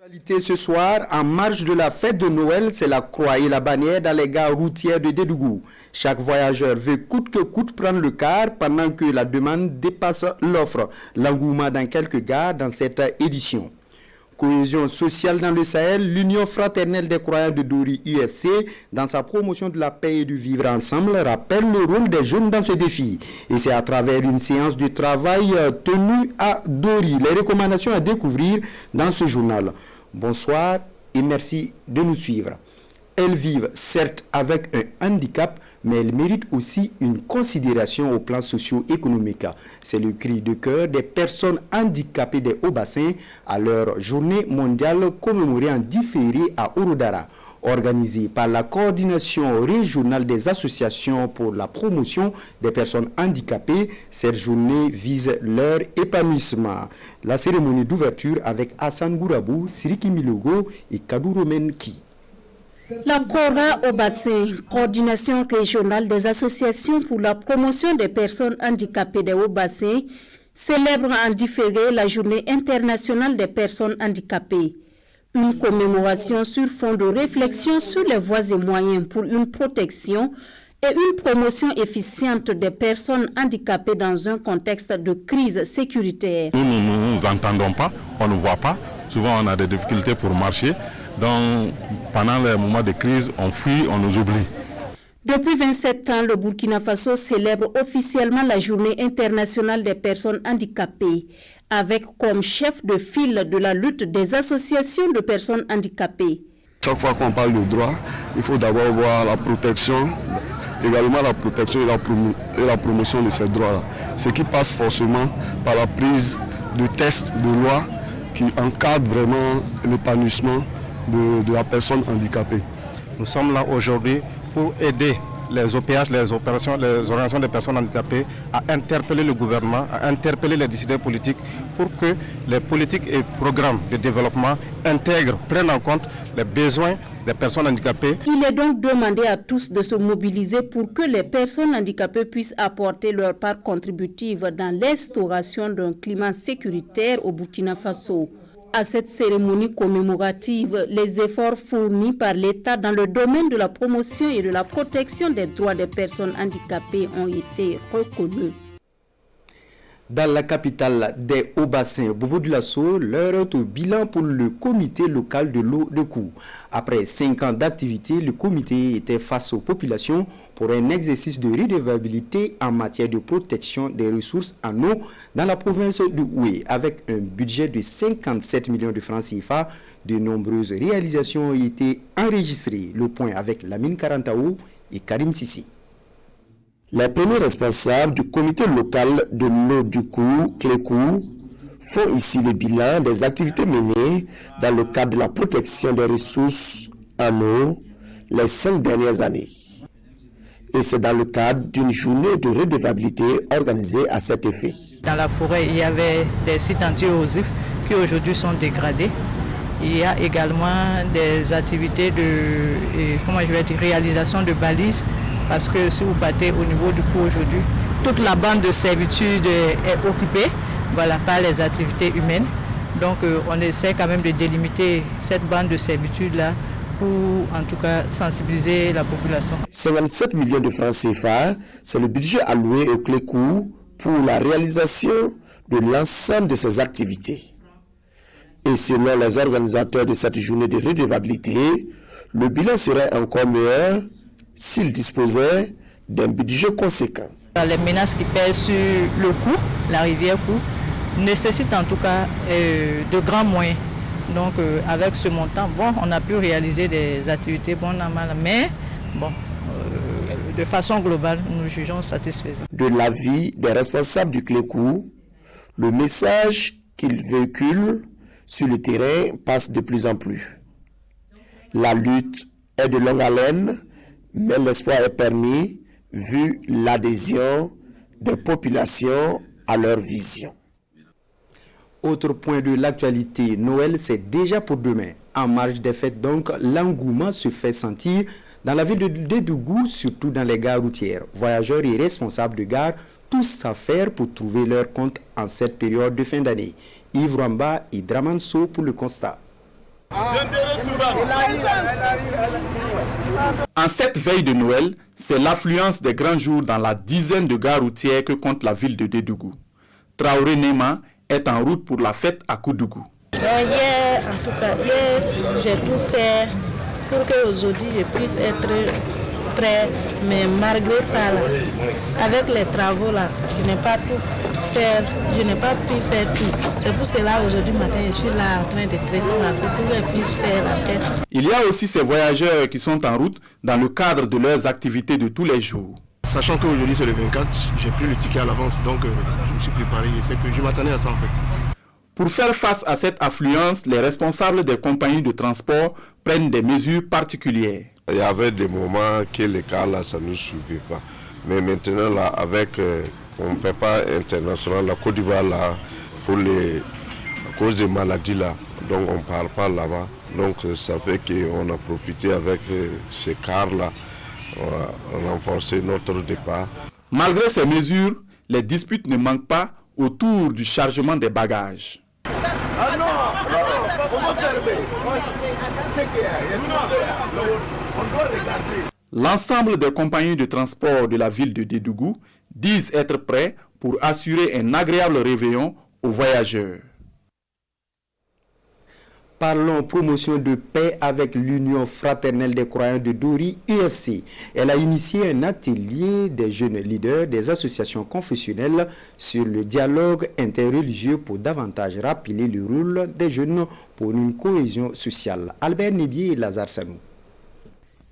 L'actualité ce soir, en marge de la fête de Noël, c'est la croix et la bannière dans les gares routières de Dédougou. Chaque voyageur veut coûte que coûte prendre le car pendant que la demande dépasse l'offre. L'engouement dans quelques gares dans cette édition. Cohésion sociale dans le Sahel, l'Union fraternelle des croyants de Dori UFC, dans sa promotion de la paix et du vivre ensemble, rappelle le rôle des jeunes dans ce défi. Et c'est à travers une séance de travail tenue à Dori. Les recommandations à découvrir dans ce journal. Bonsoir et merci de nous suivre. Elles vivent certes avec un handicap, mais elles méritent aussi une considération au plan socio-économique. C'est le cri de cœur des personnes handicapées des Hauts-Bassins à leur journée mondiale commémorée en différé à Ouroudara. Organisée par la coordination régionale des associations pour la promotion des personnes handicapées, cette journée vise leur épanouissement. La cérémonie d'ouverture avec Hassan Gourabou, Siriki Milogo et Kadou Romenki. La CORA Hauts-Bassins, coordination régionale des associations pour la promotion des personnes handicapées des Hauts-Bassins, célèbre en différé la journée internationale des personnes handicapées. Une commémoration sur fond de réflexion sur les voies et moyens pour une protection et une promotion efficiente des personnes handicapées dans un contexte de crise sécuritaire. Nous ne nous entendons pas, on ne voit pas. Souvent on a des difficultés pour marcher. Donc, pendant les moments de crise, on fuit, on nous oublie. Depuis 27 ans, le Burkina Faso célèbre officiellement la Journée internationale des personnes handicapées, avec comme chef de file de la lutte des associations de personnes handicapées. Chaque fois qu'on parle de droit, il faut d'abord voir la protection, également la protection et la promotion de ces droits-là. Ce qui passe forcément par la prise de textes, de lois qui encadrent vraiment l'épanouissement de la personne handicapée. Nous sommes là aujourd'hui pour aider les OPH, les organisations des personnes handicapées à interpeller le gouvernement, à interpeller les décideurs politiques pour que les politiques et programmes de développement intègrent, prennent en compte les besoins des personnes handicapées. Il est donc demandé à tous de se mobiliser pour que les personnes handicapées puissent apporter leur part contributive dans l'instauration d'un climat sécuritaire au Burkina Faso. À cette cérémonie commémorative, les efforts fournis par l'État dans le domaine de la promotion et de la protection des droits des personnes handicapées ont été reconnus. Dans la capitale des Hauts-Bassins, Bobo Dioulasso, l'heure est au bilan pour le comité local de l'eau de Kou. Après 5 ans d'activité, le comité était face aux populations pour un exercice de redevabilité en matière de protection des ressources en eau dans la province de Houé. Avec un budget de 57 millions de francs CFA, de nombreuses réalisations ont été enregistrées. Le point avec Lamine Karantao et Karim Sissi. Les premiers responsables du comité local de l'eau du Kou, Clékou, font ici le bilan des activités menées dans le cadre de la protection des ressources en eau les 5 dernières années. Et c'est dans le cadre d'une journée de redevabilité organisée à cet effet. Dans la forêt, il y avait des sites anti-érosifs qui aujourd'hui sont dégradés. Il y a également des activités de réalisation de balises. Parce que si vous battez au niveau du Kou aujourd'hui, toute la bande de servitude est occupée par les activités humaines. Donc on essaie quand même de délimiter cette bande de servitude-là pour en tout cas sensibiliser la population. 57 millions de francs CFA, c'est le budget alloué au Clékou pour la réalisation de l'ensemble de ces activités. Et selon les organisateurs de cette journée de redevabilité, le bilan serait encore meilleur s'il disposait d'un budget conséquent. Les menaces qui pèsent sur le Kou, la rivière Kou, nécessitent en tout cas de grands moyens. Donc avec ce montant, on a pu réaliser des activités normales, mais de façon globale, nous jugeons satisfaisant. De l'avis des responsables du Clékou, le message qu'ils véhiculent sur le terrain passe de plus en plus. La lutte est de longue haleine, mais l'espoir est permis vu l'adhésion des populations à leur vision. Autre point de l'actualité, Noël c'est déjà pour demain. En marge des fêtes donc, l'engouement se fait sentir dans la ville de Dédougou, surtout dans les gares routières. Voyageurs et responsables de gare, tous s'affairent pour trouver leur compte en cette période de fin d'année. Yves Ramba et Draman So pour le constat. En cette veille de Noël, c'est l'affluence des grands jours dans la dizaine de gares routières que compte la ville de Dédougou. Traoré Nema est en route pour la fête à Koudougou. Hier, en tout cas, j'ai tout fait pour qu'aujourd'hui je puisse être prêt. Mais malgré ça, là, avec les travaux, là, je n'ai pas pu faire tout. C'est pour cela aujourd'hui matin, je suis là en train de dresser la fête pour que je puisse faire la fête. Il y a aussi ces voyageurs qui sont en route dans le cadre de leurs activités de tous les jours. Sachant qu'aujourd'hui c'est le 24, j'ai pris le ticket à l'avance, donc je me suis préparé et c'est que je m'attendais à ça en fait. Pour faire face à cette affluence, les responsables des compagnies de transport prennent des mesures particulières. Il y avait des moments que les cas là, ça ne nous suivait pas. Mais maintenant, là, avec, on ne fait pas international, la Côte d'Ivoire, là, à cause des maladies, là, donc on ne parle pas là-bas. Donc ça fait qu'on a profité avec ces cars-là, on a renforcé notre départ. Malgré ces mesures, les disputes ne manquent pas autour du chargement des bagages. L'ensemble des compagnies de transport de la ville de Dédougou disent être prêts pour assurer un agréable réveillon aux voyageurs. Parlons promotion de paix avec l'Union fraternelle des croyants de Dori, UFC. Elle a initié un atelier des jeunes leaders des associations confessionnelles sur le dialogue interreligieux pour davantage rappeler le rôle des jeunes pour une cohésion sociale. Albert Nébier et Lazare Sanou.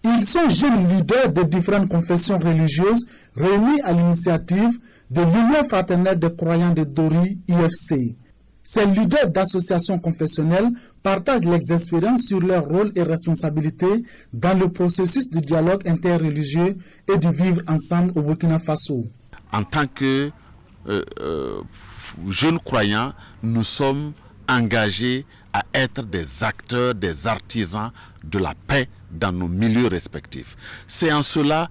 Ils sont jeunes leaders de différentes confessions religieuses réunis à l'initiative de l'Union fraternelle des croyants de Dori, UFC. Ces leaders d'associations confessionnelles partagent leurs expériences sur leur rôle et responsabilités dans le processus de dialogue interreligieux et de vivre ensemble au Burkina Faso. En tant que jeunes croyants, nous sommes engagés à être des acteurs, des artisans de la paix dans nos milieux respectifs. C'est en cela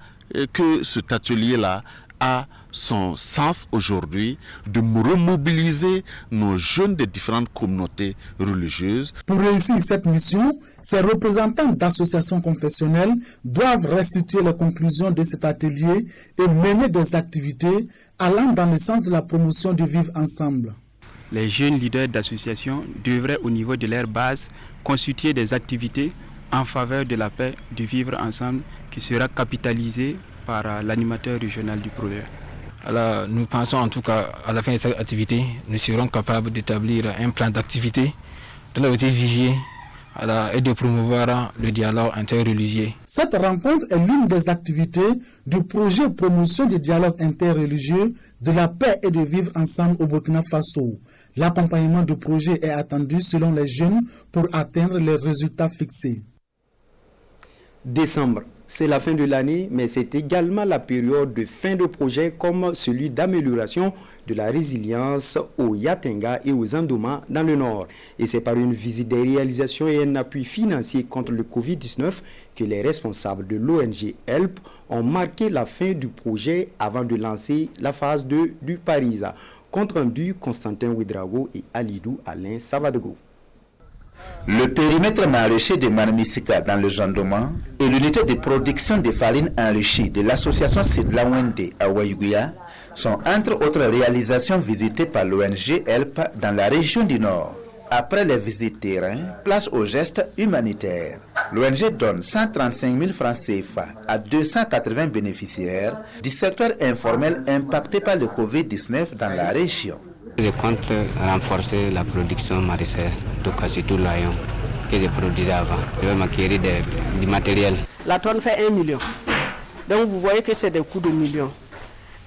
que cet atelier-là a son sens aujourd'hui, de remobiliser nos jeunes des différentes communautés religieuses. Pour réussir cette mission, ces représentants d'associations confessionnelles doivent restituer les conclusions de cet atelier et mener des activités allant dans le sens de la promotion du vivre ensemble. Les jeunes leaders d'associations devraient au niveau de leur base constituer des activités en faveur de la paix, du vivre ensemble qui sera capitalisé par l'animateur régional du projet. Alors, nous pensons en tout cas à la fin de cette activité, nous serons capables d'établir un plan d'activité de la vigier et de promouvoir le dialogue interreligieux. Cette rencontre est l'une des activités du projet promotion du dialogue interreligieux, de la paix et de vivre ensemble au Burkina Faso. L'accompagnement du projet est attendu selon les jeunes pour atteindre les résultats fixés. Décembre, c'est la fin de l'année, mais c'est également la période de fin de projet comme celui d'amélioration de la résilience au Yatenga et aux Andoma dans le Nord. Et c'est par une visite des réalisations et un appui financier contre le Covid-19 que les responsables de l'ONG HELP ont marqué la fin du projet avant de lancer la phase 2 du Parisa. Compte rendu Constantin Ouedraogo et Alidou Alain Savadogo. Le périmètre maraîcher de Marmisica dans le Jandoma et l'unité de production de farine enrichie de l'association Sidlawende à Waïguya sont entre autres réalisations visitées par l'ONG HELP dans la région du Nord. Après les visites terrain, place aux gestes humanitaires. L'ONG donne 135 000 francs CFA à 280 bénéficiaires du secteur informel impacté par le Covid-19 dans la région. Je compte renforcer la production maraîchère de Kassitou Layon que je produisais avant. Je vais m'acquérir du matériel. La tonne fait 1 million. Donc vous voyez que c'est des coûts de millions.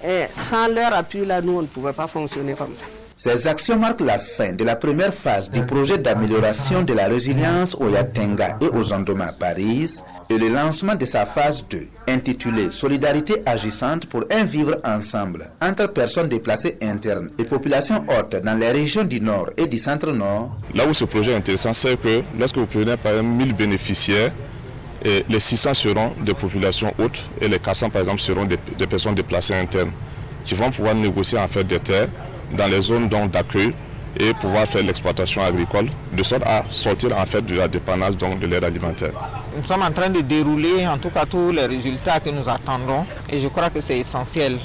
Et sans leur appui, là, nous, on ne pouvait pas fonctionner comme ça. Ces actions marquent la fin de la première phase du projet d'amélioration de la résilience au Yatenga et aux Andoma à Paris et le lancement de sa phase 2, intitulée Solidarité agissante pour un vivre ensemble entre personnes déplacées internes et populations hautes dans les régions du Nord et du Centre-Nord. Là où ce projet est intéressant, c'est que lorsque vous prenez par exemple 1000 bénéficiaires, et les 600 seront des populations hautes et les 400 par exemple seront des personnes déplacées internes qui vont pouvoir négocier en fait des terres dans les zones d'accueil et pouvoir faire l'exploitation agricole, de sorte à sortir en fait de la dépendance donc de l'aide alimentaire. Nous sommes en train de dérouler en tout cas tous les résultats que nous attendons et je crois que c'est essentiel.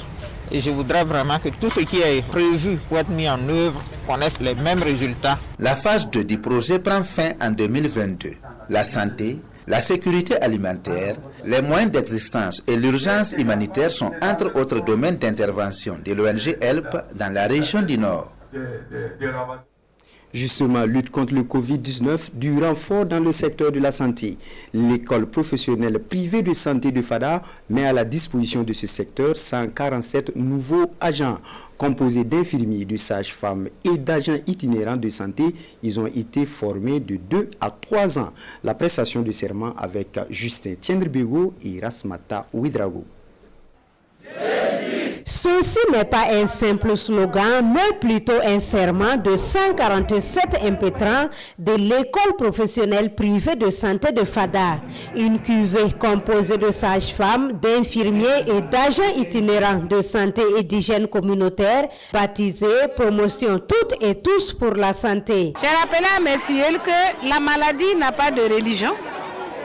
Et je voudrais vraiment que tout ce qui est prévu pour être mis en œuvre connaisse les mêmes résultats. La phase 2 du projet prend fin en 2022. La santé, la sécurité alimentaire, les moyens d'existence et l'urgence humanitaire sont entre autres domaines d'intervention de l'ONG HELP dans la région du Nord. Justement, lutte contre le Covid-19, du renfort dans le secteur de la santé. L'école professionnelle privée de santé de Fada met à la disposition de ce secteur 147 nouveaux agents. Composés d'infirmiers, de sages-femmes et d'agents itinérants de santé, ils ont été formés de 2 à 3 ans. La prestation de serment avec Justin Tiendrebego et Rasmata Ouidrago. Ceci n'est pas un simple slogan, mais plutôt un serment de 147 impétrants de l'école professionnelle privée de santé de Fada. Une cuvée composée de sages-femmes, d'infirmiers et d'agents itinérants de santé et d'hygiène communautaire, baptisée Promotion toutes et tous pour la santé. J'ai rappelé à mes filles que la maladie n'a pas de religion.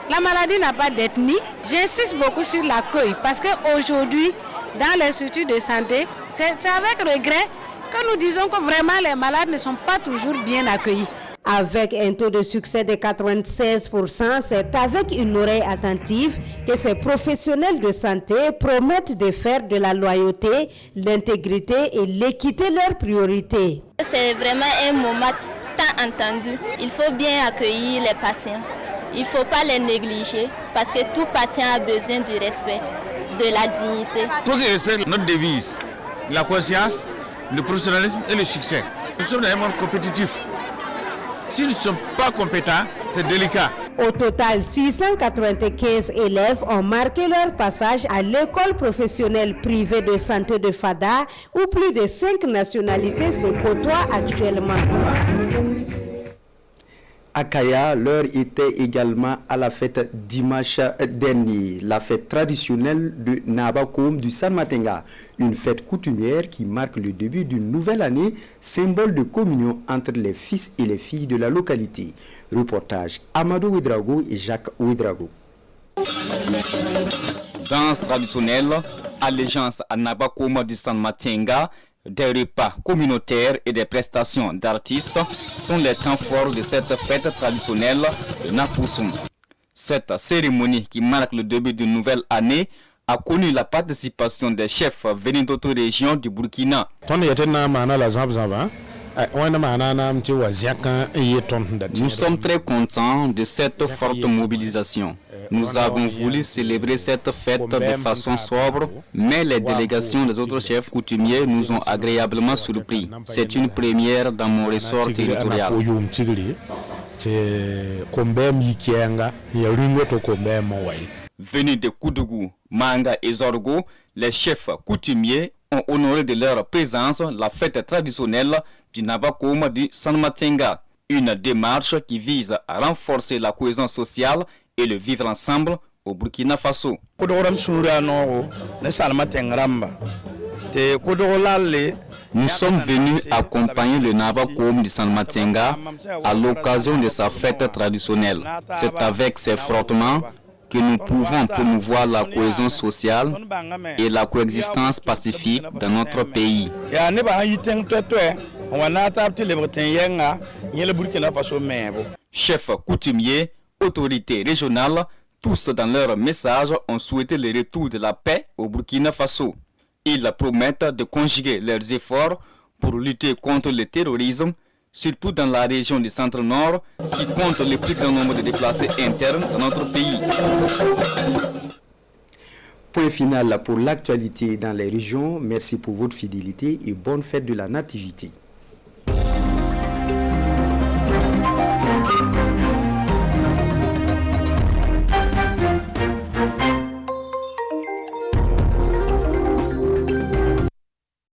La maladie n'a pas d'ethnie. J'insiste beaucoup sur l'accueil parce qu'aujourd'hui, dans les structures de santé, c'est avec regret que nous disons que vraiment les malades ne sont pas toujours bien accueillis. Avec un taux de succès de 96%, c'est avec une oreille attentive que ces professionnels de santé promettent de faire de la loyauté, l'intégrité et l'équité leur priorité. C'est vraiment un moment tant entendu. Il faut bien accueillir les patients. Il ne faut pas les négliger parce que tout patient a besoin du respect, de la dignité. Pour qu'ils respectent notre devise, la conscience, le professionnalisme et le succès. Nous sommes dans un monde compétitif. Si nous ne sommes pas compétents, c'est délicat. Au total, 695 élèves ont marqué leur passage à l'école professionnelle privée de santé de Fada, où plus de 5 nationalités se côtoient actuellement. À Kaya, l'heure était également à la fête dimanche dernier, la fête traditionnelle de Nabakoum du San Matenga, une fête coutumière qui marque le début d'une nouvelle année, symbole de communion entre les fils et les filles de la localité. Reportage Amadou Ouidrago et Jacques Ouidrago. Danse traditionnelle, allégeance à Nabakoum du San Matenga, des repas communautaires et des prestations d'artistes sont les temps forts de cette fête traditionnelle de Napoussoum. Cette cérémonie qui marque le début d'une nouvelle année a connu la participation des chefs venus d'autres régions du Burkina. Nous sommes très contents de cette forte mobilisation. Nous avons voulu célébrer cette fête de façon sobre, mais les délégations des autres chefs coutumiers nous ont agréablement surpris. C'est une première dans mon ressort territorial. Venus de Koudougou, Manga et Zorgo, les chefs coutumiers ont honoré de leur présence la fête traditionnelle du Nabakoum du San Matenga, une démarche qui vise à renforcer la cohésion sociale et le vivre ensemble au Burkina Faso. Nous sommes venus accompagner le Nabakoum du San Matenga à l'occasion de sa fête traditionnelle. C'est avec ces frottements que nous pouvons promouvoir la cohésion sociale et la coexistence pacifique dans notre pays. Chefs coutumiers, autorités régionales, tous dans leur message ont souhaité le retour de la paix au Burkina Faso. Ils promettent de conjuguer leurs efforts pour lutter contre le terrorisme, surtout dans la région du centre-nord, qui compte le plus grand nombre de déplacés internes dans notre pays. Point final pour l'actualité dans les régions. Merci pour votre fidélité et bonne fête de la Nativité.